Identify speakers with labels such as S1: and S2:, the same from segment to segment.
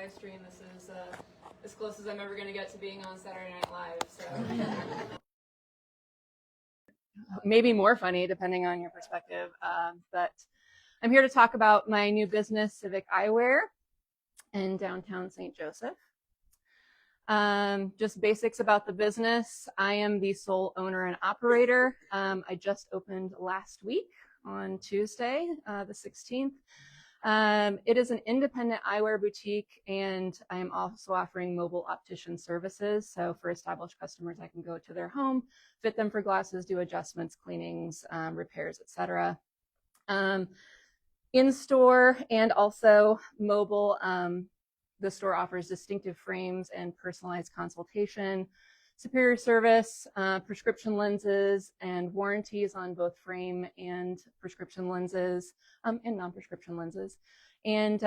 S1: live stream. This is as close as I'm ever going to get to being on Saturday Night Live. So maybe more funny depending on your perspective. But I'm here to talk about my new business, Civic Eyewear, in downtown St. Joseph. Just basics about the business. I am the sole owner and operator. I just opened last week on Tuesday, the 16th. It is an independent eyewear boutique, and I am also offering mobile optician services. So for established customers, I can go to their home, fit them for glasses, do adjustments, cleanings, repairs, etc. In store and also mobile, the store offers distinctive frames and personalized consultation, superior service, prescription lenses, and warranties on both frame and prescription lenses, and non-prescription lenses. And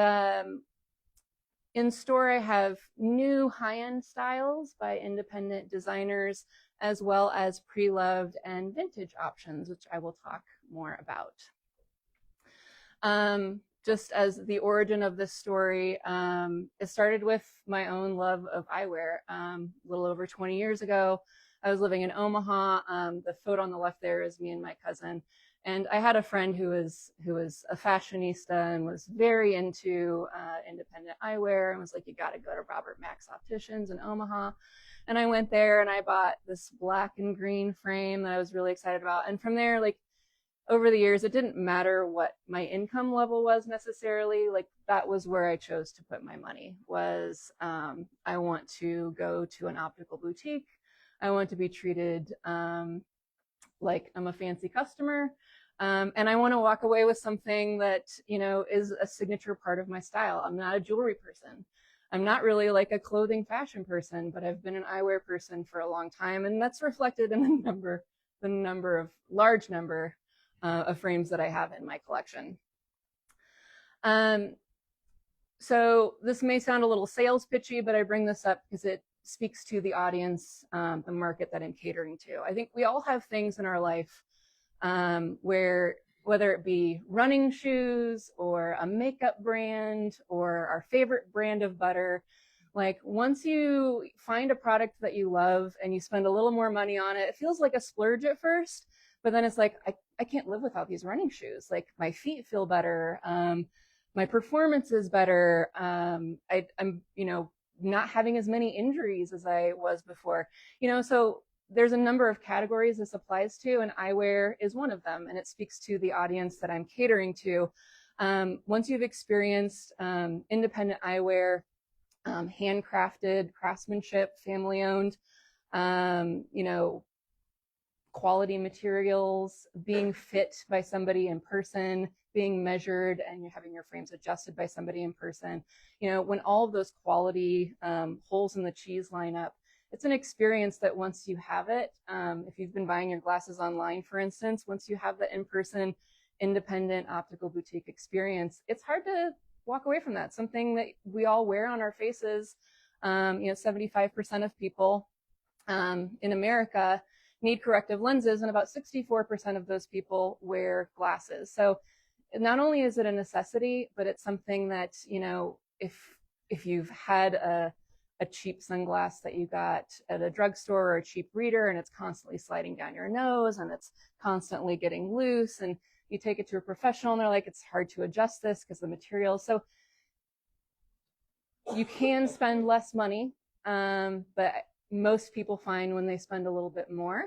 S1: in store, I have new high-end styles by independent designers, as well as pre-loved and vintage options, which I will talk more about. Just as the origin of this story, it started with my own love of eyewear. A little over 20 years ago, I was living in Omaha. The photo on the left there is me and my cousin. And I had a friend who was a fashionista and was very into independent eyewear and was like, you got to go to Robert Max Opticians in Omaha. And I went there and I bought this black and green frame that I was really excited about. And from there, like, over the years, it didn't matter what my income level was necessarily. Like, that was where I chose to put my money, was I want to go to an optical boutique. I want to be treated like I'm a fancy customer. And I want to walk away with something that, you know, is a signature part of my style. I'm not a jewelry person. I'm not really like a clothing fashion person, but I've been an eyewear person for a long time. And that's reflected in the large number of frames that I have in my collection. So this may sound a little sales pitchy, but I bring this up because it speaks to the audience, the market that I'm catering to. I think we all have things in our life where, whether it be running shoes or a makeup brand or our favorite brand of butter, like, once you find a product that you love and you spend a little more money on it, it feels like a splurge at first, but then it's like, I can't live without these running shoes. Like, my feet feel better. My performance is better. I'm, you know, not having as many injuries as I was before. You know, so there's a number of categories this applies to, and eyewear is one of them. And it speaks to the audience that I'm catering to. Once you've experienced independent eyewear, handcrafted craftsmanship, family owned, you know, quality materials, being fit by somebody in person, being measured, and you're having your frames adjusted by somebody in person. You know, when all of those quality holes in the cheese line up, it's an experience that once you have it, if you've been buying your glasses online, for instance, once you have the in-person independent optical boutique experience, it's hard to walk away from that. Something that we all wear on our faces. You know, 75% of people in America need corrective lenses, and about 64% of those people wear glasses. So not only is it a necessity, but it's something that, you know, if you've had a cheap sunglass that you got at a drugstore or a cheap reader, and it's constantly sliding down your nose and it's constantly getting loose, and you take it to a professional and they're like, it's hard to adjust this because the material. So you can spend less money, but most people find when they spend a little bit more,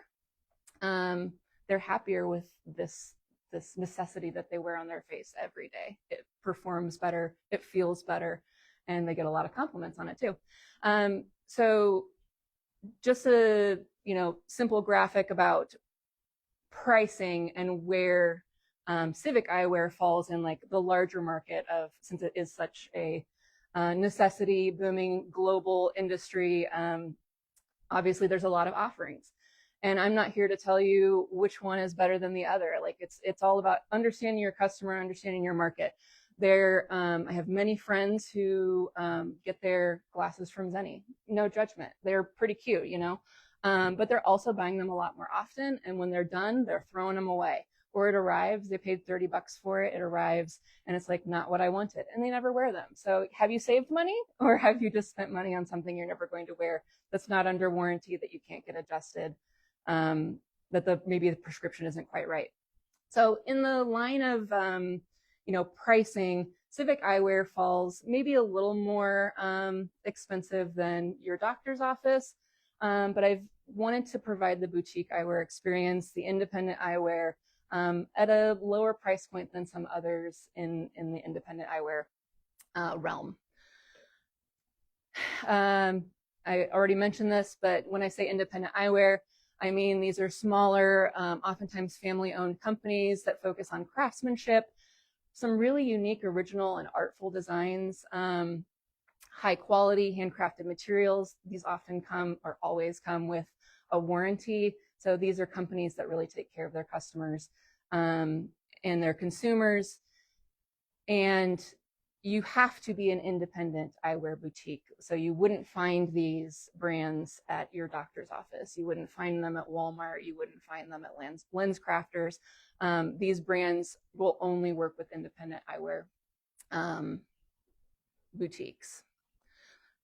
S1: they're happier with this necessity that they wear on their face every day. It performs better, it feels better, and they get a lot of compliments on it too. So just a, you know, simple graphic about pricing and where Civic Eyewear falls in like the larger market of, since it is such a necessity, booming global industry. Obviously there's a lot of offerings, and I'm not here to tell you which one is better than the other. Like, it's all about understanding your customer, understanding your market. I have many friends who get their glasses from Zenni. No judgment. They're pretty cute, you know, but they're also buying them a lot more often. And when they're done, they're throwing them away. or it arrives, they paid $30 for it, it arrives, and it's like not what I wanted, and they never wear them. So have you saved money, or have you just spent money on something you're never going to wear, that's not under warranty, that you can't get adjusted, that maybe the prescription isn't quite right? So in the line of pricing, Civic Eyewear falls maybe a little more expensive than your doctor's office, but I've wanted to provide the boutique eyewear experience, the independent eyewear, at a lower price point than some others in the independent eyewear realm. I already mentioned this, but when I say independent eyewear, I mean these are smaller, oftentimes family-owned companies that focus on craftsmanship, some really unique, original, and artful designs, high quality, handcrafted materials. These often come, or always come, with a warranty. So these are companies that really take care of their customers and their consumers. And you have to be an independent eyewear boutique. So you wouldn't find these brands at your doctor's office. You wouldn't find them at Walmart. You wouldn't find them at Lens Crafters. These brands will only work with independent eyewear boutiques.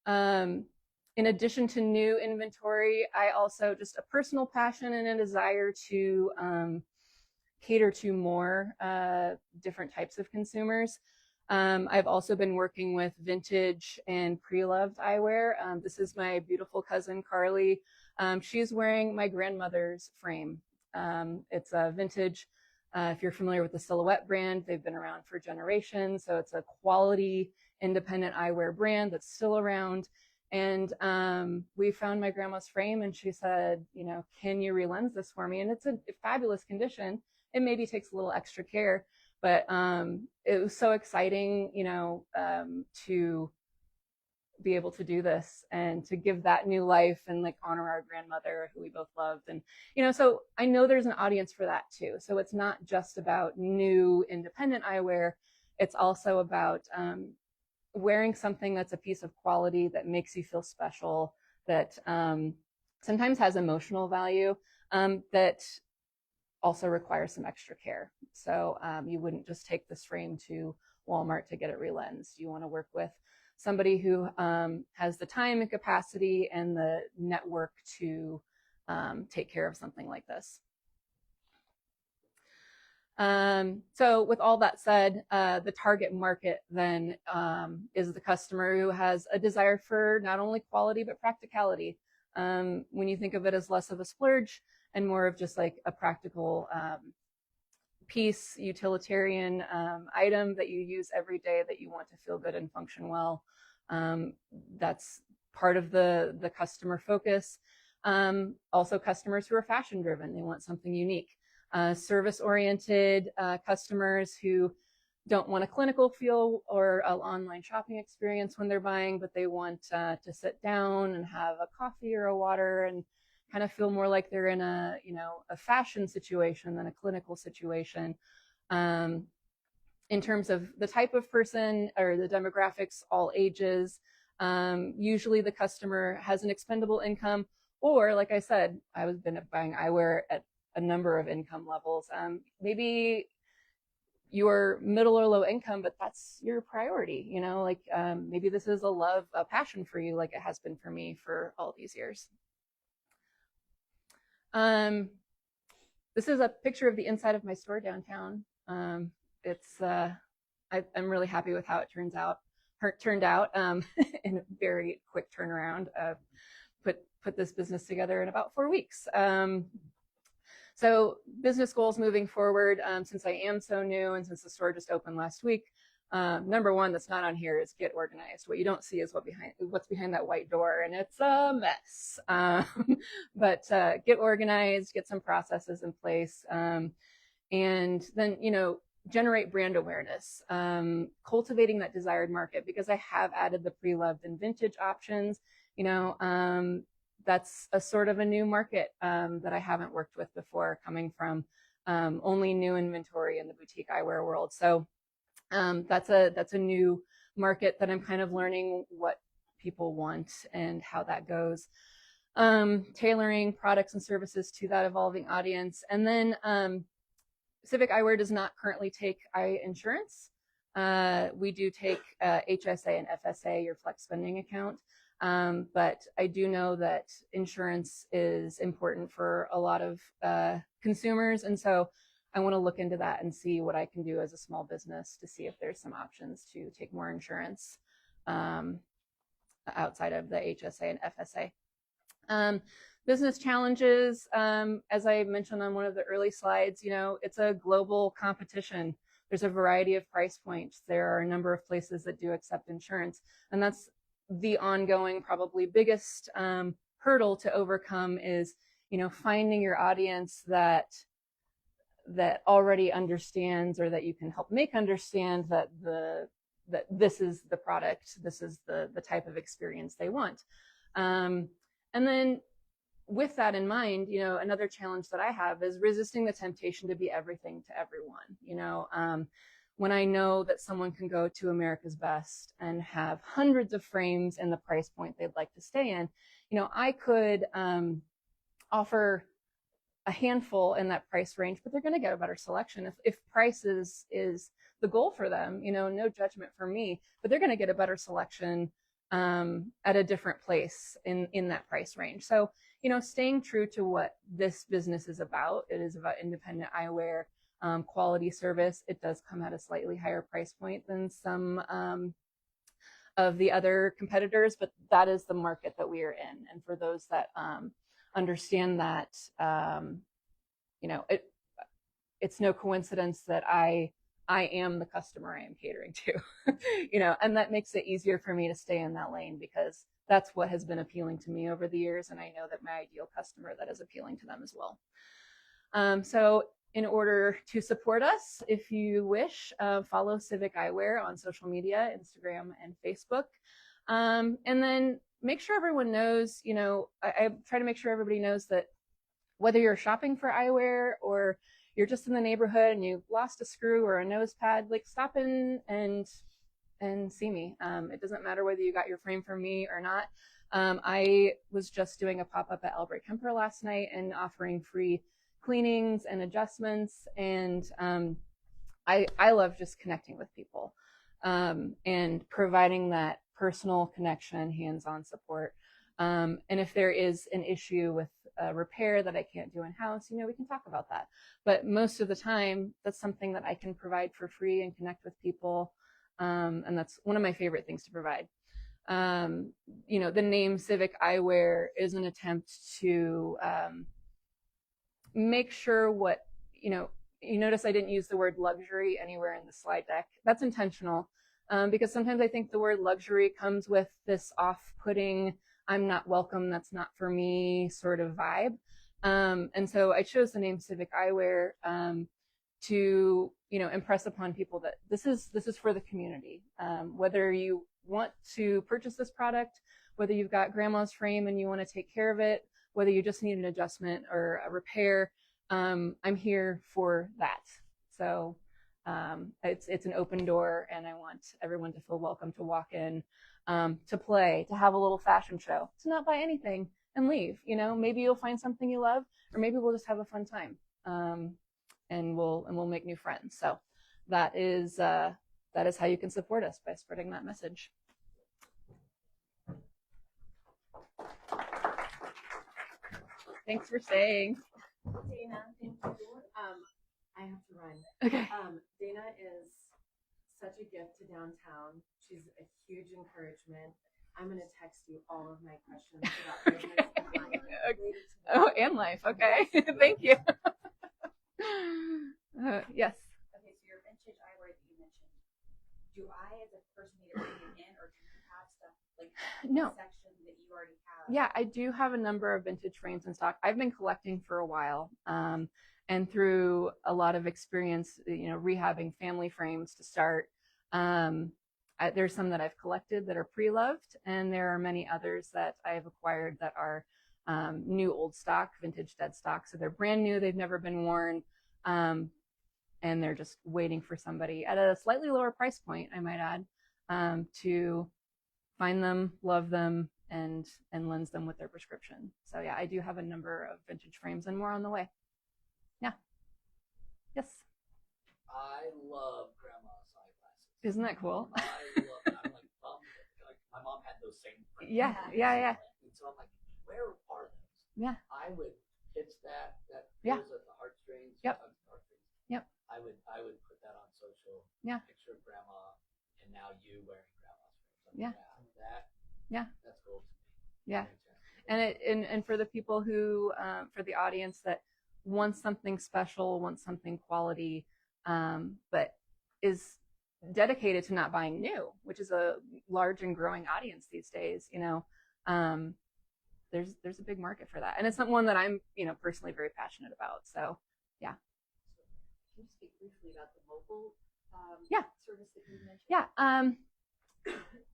S1: In addition to new inventory, I also, just a personal passion and a desire to cater to more different types of consumers. I've also been working with vintage and pre-loved eyewear. This is my beautiful cousin, Carly. She's wearing my grandmother's frame. It's a vintage. If you're familiar with the Silhouette brand, they've been around for generations. So it's a quality, independent eyewear brand that's still around. And we found my grandma's frame, and she said, can you relens this for me? And it's a fabulous condition. It maybe takes a little extra care, but it was so exciting, to be able to do this and to give that new life and like honor our grandmother, who we both loved. And, so I know there's an audience for that too. So it's not just about new independent eyewear. It's also about wearing something that's a piece of quality that makes you feel special, that sometimes has emotional value, that also requires some extra care. So you wouldn't just take this frame to Walmart to get it relensed. You want to work with somebody who has the time and capacity and the network to take care of something like this. So with all that said, the target market then is the customer who has a desire for not only quality, but practicality. When you think of it as less of a splurge and more of just like a practical piece, utilitarian item that you use every day, that you want to feel good and function well. That's part of the customer focus. Also customers who are fashion driven, they want something unique. Service-oriented customers who don't want a clinical feel or an online shopping experience when they're buying, but they want to sit down and have a coffee or a water and kind of feel more like they're in a fashion situation than a clinical situation. In terms of the type of person or the demographics, all ages. Usually the customer has an expendable income, or like I said, I've been buying eyewear at a number of income levels. Maybe you're middle or low income, but that's your priority. Maybe this is a passion for you, like it has been for me for all these years. This is a picture of the inside of my store downtown. I'm really happy with how it turned out in a very quick turnaround. Put this business together in about 4 weeks. So business goals moving forward, since I am so new and since the store just opened last week, number one that's not on here is get organized. What you don't see is what's behind that white door, and it's a mess. But get organized, get some processes in place, and then generate brand awareness, cultivating that desired market, because I have added the pre-loved and vintage options. That's a sort of a new market that I haven't worked with before, coming from only new inventory in the boutique eyewear world. So that's a new market that I'm kind of learning what people want and how that goes. Tailoring products and services to that evolving audience, and then Civic Eyewear does not currently take eye insurance. We do take HSA and FSA, your flex spending account. But I do know that insurance is important for a lot of consumers. And so I want to look into that and see what I can do as a small business to see if there's some options to take more insurance outside of the HSA and FSA. Business challenges, as I mentioned on one of the early slides, it's a global competition. There's a variety of price points. There are a number of places that do accept insurance. And that's the ongoing, probably biggest hurdle to overcome is, finding your audience that already understands, or that you can help make understand that this is the product, this is the type of experience they want. And then with that in mind, another challenge that I have is resisting the temptation to be everything to everyone. When I know that someone can go to America's Best and have hundreds of frames in the price point they'd like to stay in, I could offer a handful in that price range, but they're going to get a better selection. If price is the goal for them, no judgment from me, but they're going to get a better selection at a different place in that price range. So, staying true to what this business is about, it is about independent eyewear, quality service. It does come at a slightly higher price point than some of the other competitors, but that is the market that we are in. And for those that understand that, it's no coincidence that I am the customer I am catering to, and that makes it easier for me to stay in that lane, because that's what has been appealing to me over the years. And I know that my ideal customer, that is appealing to them as well. So in order to support us, if you wish, follow Civic Eyewear on social media, Instagram and Facebook. And then make sure everyone knows, I try to make sure everybody knows that whether you're shopping for eyewear or you're just in the neighborhood and you've lost a screw or a nose pad, stop in and see me. It doesn't matter whether you got your frame from me or not. I was just doing a pop-up at Albright Kemper last night and offering free cleanings and adjustments. And I love just connecting with people and providing that personal connection, hands-on support. And if there is an issue with a repair that I can't do in-house, we can talk about that. But most of the time, that's something that I can provide for free and connect with people. And that's one of my favorite things to provide. The name Civic Eyewear is an attempt to make sure what, you notice I didn't use the word luxury anywhere in the slide deck. That's intentional, because sometimes I think the word luxury comes with this off-putting, I'm not welcome, that's not for me sort of vibe. And so I chose the name Civic Eyewear to, impress upon people that this is for the community. Whether you want to purchase this product, whether you've got grandma's frame and you want to take care of it, whether you just need an adjustment or a repair, I'm here for that. So it's an open door, and I want everyone to feel welcome to walk in, to play, to have a little fashion show, to not buy anything and leave. Maybe you'll find something you love, or maybe we'll just have a fun time, and we'll make new friends. So that is how you can support us, by spreading that message. Thanks for staying.
S2: Dana, thank you. I have to run.
S1: Okay.
S2: Dana is such a gift to downtown. She's a huge encouragement. I'm going to text you all of my questions about business and life.
S1: Okay. Oh, and life. Okay. Thank you. Yes.
S3: Okay, so your vintage eyewear that you mentioned, do I, as a person, need to bring it in, or do you have stuff
S1: No.
S3: section that you already have?
S1: Yeah, I do have a number of vintage frames in stock. I've been collecting for a while, and through a lot of experience, rehabbing family frames to start. There's some that I've collected that are pre-loved, and there are many others that I've acquired that are new old stock, vintage dead stock. So they're brand new, they've never been worn, and they're just waiting for somebody at a slightly lower price point, I might add, to find them, love them, and lens them with their prescription. So yeah, I do have a number of vintage frames and more on the way. Yeah. Yes.
S4: I love grandma's eyeglasses.
S1: Isn't that cool?
S4: I love it. I'm like bummed. Like, my mom had those same frames.
S1: Yeah.
S4: And so I'm like, where are those?
S1: Yeah.
S4: I would pitch that
S1: Yeah.
S4: pulls at the heartstrings.
S1: Yep.
S4: Tugs at the heartstrings.
S1: Yep.
S4: I would put that on social.
S1: Yeah.
S4: Picture of grandma, and now you wearing grandma's frames.
S1: Yeah.
S4: That's cool to me.
S1: Yeah. And for the people who, for the audience that wants something special, wants something quality, but is dedicated to not buying new, which is a large and growing audience these days, there's a big market for that. And it's not one that I'm, personally very passionate about. So, yeah.
S3: Can you speak briefly about the mobile service that you mentioned?
S1: Yeah.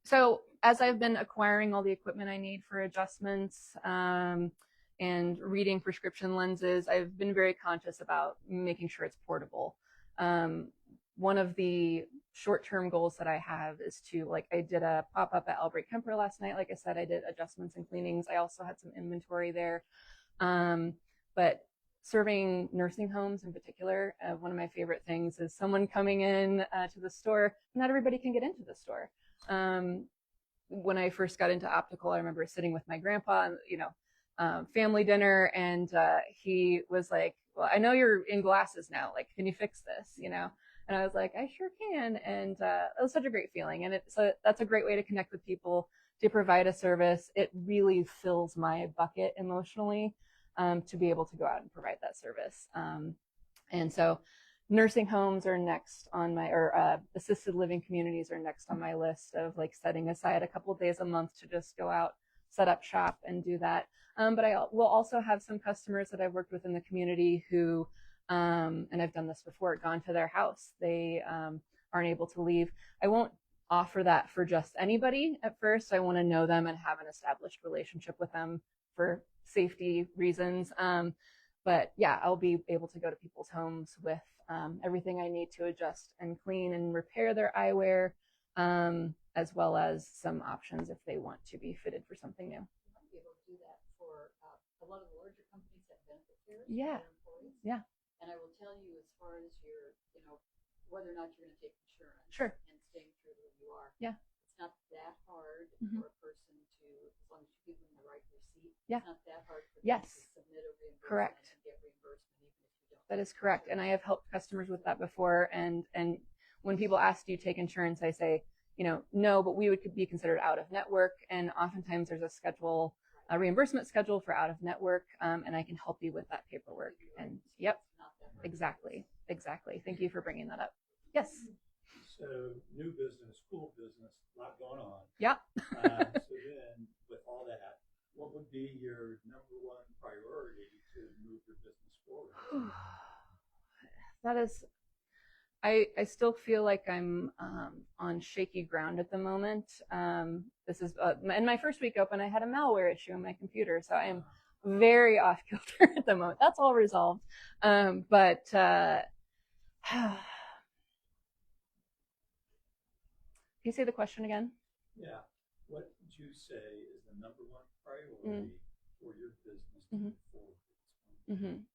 S1: So as I've been acquiring all the equipment I need for adjustments and reading prescription lenses, I've been very conscious about making sure it's portable. One of the short-term goals that I have is to, like, I did a pop-up at Albright Kemper last night. Like I said, I did adjustments and cleanings. I also had some inventory there. But serving nursing homes in particular, one of my favorite things is someone coming in to the store. Not everybody can get into the store. When I first got into optical, I remember sitting with my grandpa and, family dinner, and he was like, well, I know you're in glasses now. Like, can you fix this? And I was like, I sure can. And it was such a great feeling. And so that's a great way to connect with people, to provide a service. It really fills my bucket emotionally to be able to go out and provide that service. And so nursing homes are next on my, or assisted living communities are next on my list of, like, setting aside a couple of days a month to just go out, set up shop and do that. But I will also have some customers that I've worked with in the community who, and I've done this before, gone to their house. They aren't able to leave. I won't offer that for just anybody at first. I want to know them and have an established relationship with them for safety reasons. But yeah, I'll be able to go to people's homes with everything I need to adjust and clean and repair their eyewear, as well as some options if they want to be fitted for something new.
S3: You might be able to do that for a lot of the larger companies that benefit cares
S1: Yeah.
S3: for their employees.
S1: Yeah.
S3: And I will tell you, as far as your, whether or not you're going to take insurance
S1: Sure.
S3: and staying true to who you are.
S1: Yeah.
S3: It's not that hard
S1: Mhm.
S3: for a person to, as long as you give them the right receipt.
S1: Yeah.
S3: It's not that hard for
S1: Yes.
S3: them to submit a reimbursement
S1: Correct.
S3: and get reimbursement even if you don't.
S1: That is correct. And I have helped customers with that before. And when people ask, do you take insurance? I say, no, but we would be considered out of network. And oftentimes there's a reimbursement schedule for out of network. And I can help you with that paperwork. And yep, exactly. Thank you for bringing that up. Yes.
S5: So new business, cool business, a lot going on.
S1: Yeah.
S5: So then with all that, what would be your number one priority to move your business forward?
S1: That is, I still feel like I'm on shaky ground at the moment. This is in my first week open, I had a malware issue on my computer, so I am very off kilter at the moment. That's all resolved. But can you say the question again?
S5: Yeah. What would you say is the number one priority for your business to move forward?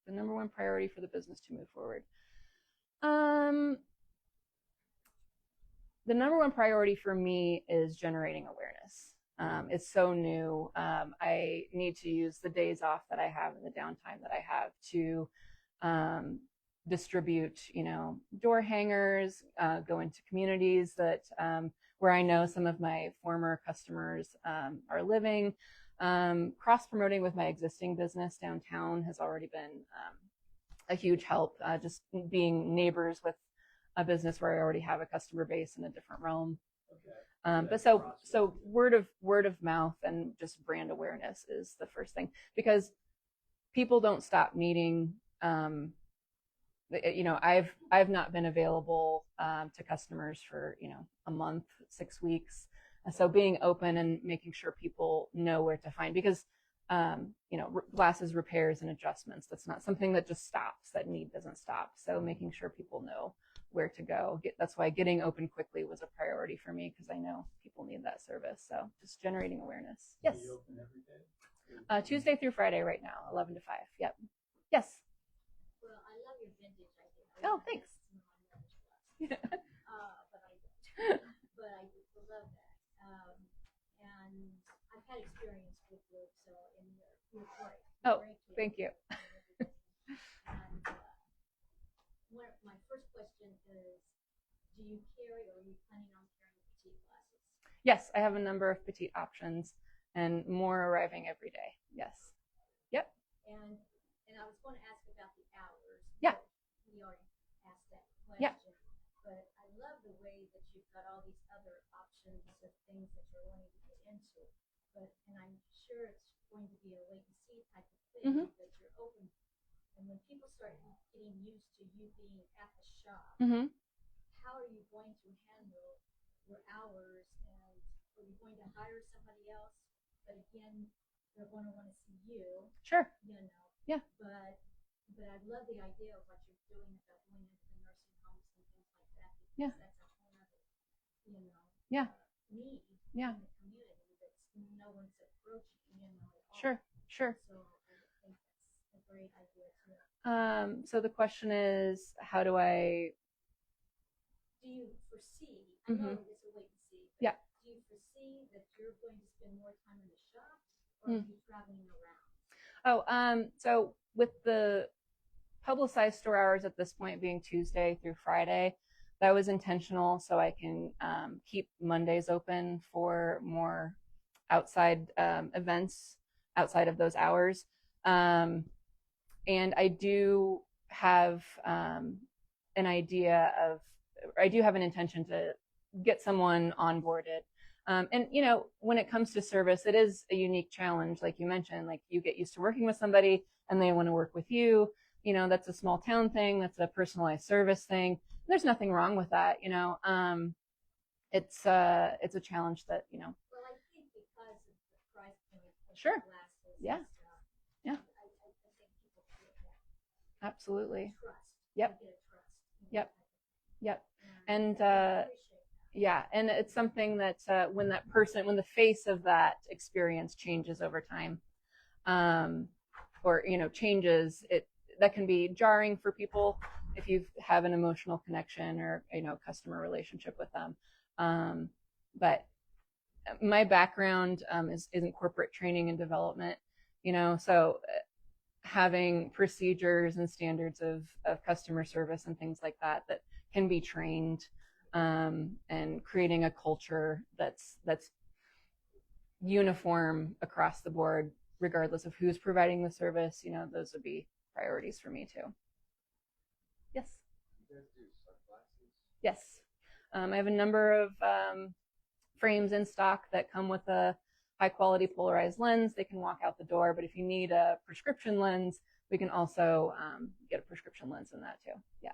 S1: The number one priority for the business to move forward. The number one priority for me is generating awareness. It's so new. I need to use the days off that I have and the downtime that I have to distribute, door hangers, go into communities that where I know some of my former customers are living. Cross-promoting with my existing business downtown has already been a huge help, just being neighbors with a business where I already have a customer base in a different realm.
S5: Okay.
S1: But so word of mouth and just brand awareness is the first thing, because people don't stop meeting. I've not been available to customers for a month, 6 weeks. So being open and making sure people know where to find, because glasses repairs and adjustments, that's not something that just stops. That need doesn't stop. So making sure people know where to go. That's why getting open quickly was a priority for me, because I know people need that service. So just generating awareness. Yes.
S5: Are you open every day?
S1: Tuesday through Friday right now, 11 to 5. Yep. Yes.
S6: Well, I love your vintage idea.
S1: Oh, thanks.
S3: but I don't. But I love that. And I've had experience with you, so in your great.
S1: Oh, thank you.
S3: And my first question is, do you carry or are you planning on carrying petite glasses?
S1: Yes, I have a number of petite options and more arriving every day. Yes. Yep.
S3: And I was going to ask about the hours.
S1: Yeah.
S3: We already asked that question.
S1: Yeah.
S3: But I love the way that you've got all these other options of things that you're wanting to get into. And I'm sure it's going to be a wait and see type of thing that you're open. And when people start getting used to you being at the shop, how are you going to handle your hours? And are you going to hire somebody else? But again, they're going to want to see you.
S1: Sure.
S3: Yeah. But I love the idea of what you're doing about going into the nursing homes and things like that.
S1: Yeah.
S3: That's a whole other, need
S1: Yeah.
S3: in the community that's no one's approaching, at all.
S1: Sure.
S3: So I think that's a great idea too.
S1: So the question is, how do I?
S3: Do you foresee? I know it's a wait and see. But
S1: Yeah.
S3: Do you foresee that you're going to spend more time in the shop, or are you traveling around?
S1: So with the publicized store hours at this point being Tuesday through Friday, that was intentional so I can keep Mondays open for more outside events outside of those hours. And I do have an intention to get someone onboarded. And when it comes to service, it is a unique challenge. Like you mentioned, like you get used to working with somebody and they want to work with you. That's a small town thing. That's a personalized service thing. There's nothing wrong with that. It's a challenge that.
S3: Well, I think because of the price point of
S1: Sure.
S3: the glasses.
S1: Yeah.
S3: And stuff,
S1: Yeah.
S3: I think people feel that
S1: Absolutely.
S3: trust.
S1: Yep.
S3: You get a trust.
S1: Yep. Yep.
S3: And
S1: And
S3: I appreciate that.
S1: yeah, and it's something that when the face of that experience changes over time, or changes, that can be jarring for people if you have an emotional connection or customer relationship with them. But my background is in corporate training and development, so having procedures and standards of customer service and things like that can be trained, and creating a culture that's uniform across the board, regardless of who's providing the service. Those would be priorities for me too. Yes.
S5: You guys do sunglasses?
S1: Yes. I have a number of frames in stock that come with a high quality polarized lens. They can walk out the door, but if you need a prescription lens, we can also get a prescription lens in that too. Yeah.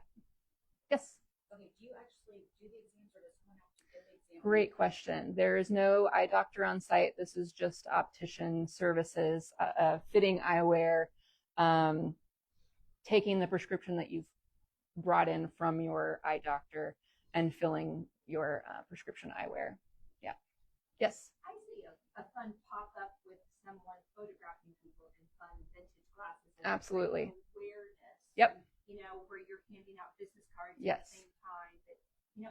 S1: Yes.
S3: Okay, do you actually do the exams, or does someone have to do the exam?
S1: Great question. There is no eye doctor on site. This is just optician services, fitting eyewear, taking the prescription that you've brought in from your eye doctor and filling your prescription eyewear. Yeah. Yes.
S2: I see a fun pop-up with someone photographing people in fun vintage glasses. And
S1: Absolutely.
S2: Awareness.
S1: Yep.
S2: Where you're handing out business cards
S1: Yes.
S2: at the same time. But,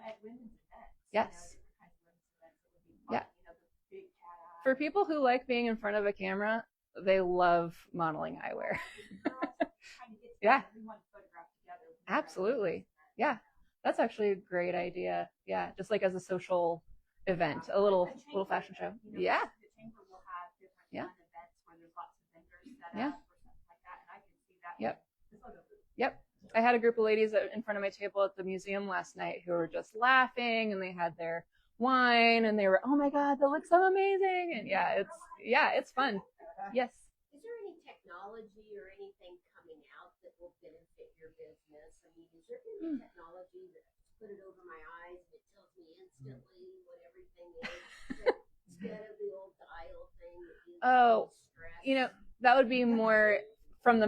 S2: at women's events.
S1: Yes.
S2: Different kinds of women's events. It would be fun.
S1: Yeah.
S2: The big cat eye.
S1: For people who like being in front of a camera, they love modeling eyewear.
S2: Girls trying to get
S1: Yeah.
S2: together. We want to photograph together.
S1: Absolutely. Yeah. That's actually a great idea. Yeah. Just like as a social event, a little fashion show. Yeah.
S2: The chamber will have different
S1: Yeah.
S2: fun events where there's lots of vendors set
S1: Yeah.
S2: up or something like that, and I can see that.
S1: Yep.
S2: The photo booth.
S1: Yep. I had a group of ladies in front of my table at the museum last night who were just laughing, and they had their wine and they were, oh my God, that looks so amazing. And it's fun. Yes.
S6: Is there any technology or anything coming out that will benefit your business? I mean, is there any technology that put it over my eyes and it tells me instantly what everything is instead of the old dial thing that gives
S1: Oh,
S6: stress?
S1: that would be more from the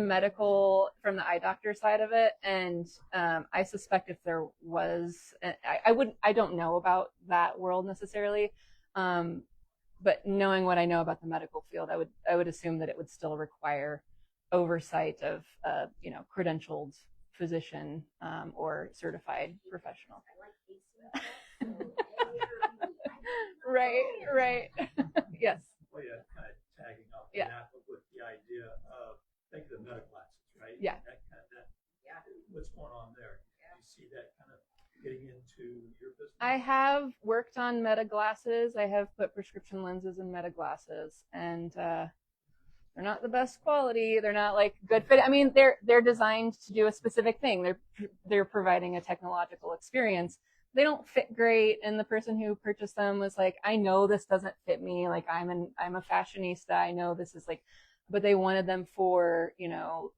S1: eye doctor side of it. And I suspect if there was, I don't know about that world necessarily. But knowing what I know about the medical field, I would assume that it would still require oversight of, credentialed physician or certified professional.
S6: I like AC stuff, so
S1: Right. Yes.
S5: Well, yeah, kind of tagging off
S1: Yeah.
S5: that, but with the idea of, think of the meta glasses, right?
S1: Yeah.
S6: Yeah.
S5: What's going on there? Do you see that kind of getting into your business?
S1: I have worked on meta glasses. I have put prescription lenses in meta glasses, and they're not the best quality. They're not like good fit. I mean, they're designed to do a specific thing. They're providing a technological experience. They don't fit great, and the person who purchased them was like, I know this doesn't fit me. Like I'm a fashionista. I know this is like, but they wanted them for, you know,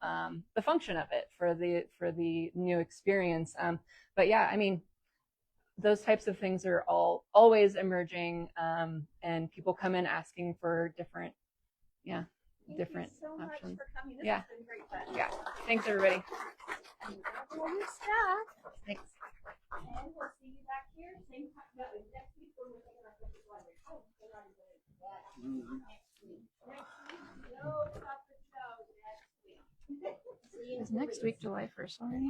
S1: the function of it, for the new experience. But yeah, I mean, those types of things are always emerging, and people come in asking for different
S7: Thank you so much
S1: options.
S7: for coming. This
S1: Yeah.
S7: has been great fun.
S1: Yeah. Thanks, everybody.
S7: All your stuff.
S1: Thanks.
S7: And we'll see you back here same time. No, it's next week when we're taking our first one. Oh, we're already doing that. Next week. No chocolate show next week.
S1: Is next week July 1st already?